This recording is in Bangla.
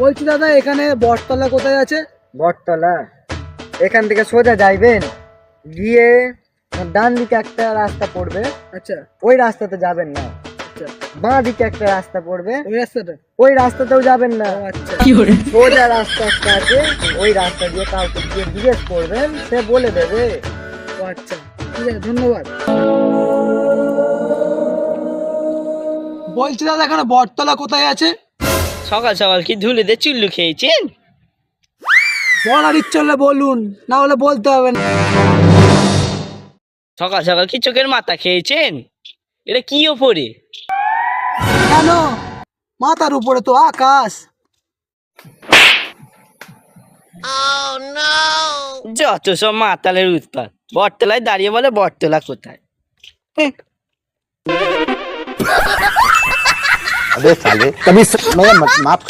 বলছি দাদা এখানে বটতলা কোথায় আছে? বটতলা এখান থেকে সোজা যাইবেন, গিয়ে ডান দিকে একটা রাস্তা পড়বে, আচ্ছা ওই রাস্তাতে যাবেন না। আচ্ছা, বাঁ দিকে একটা রাস্তা পড়বে, ওই রাস্তাটা। ওই রাস্তাতেও যাবেন না। ও আচ্ছা, সোজা রাস্তা একটা আছে, ওই রাস্তা দিয়ে কাউকে গিয়ে জিজ্ঞেস করবেন, সে বলে দেবে। ও আচ্ছা, ঠিক আছে, ধন্যবাদ। বলছি দাদা এখানে বটতলা কোথায় আছে? সকাল সকাল কি ধুলিতে চুল্লু খেয়েছেন? বলার ইচ্ছে হলে বলুন, না হলে বলতে হবে না। সকাল সকাল কি চোখের মাথা খেয়েছেন? এটা কি ওপরে? কেন? মাথার উপরে তো আকাশ। যত সব মাতালের উৎপাত, বটতলায় দাঁড়িয়ে বলে বটতলা কোথায়। अबे साले कभी मैं माफ कर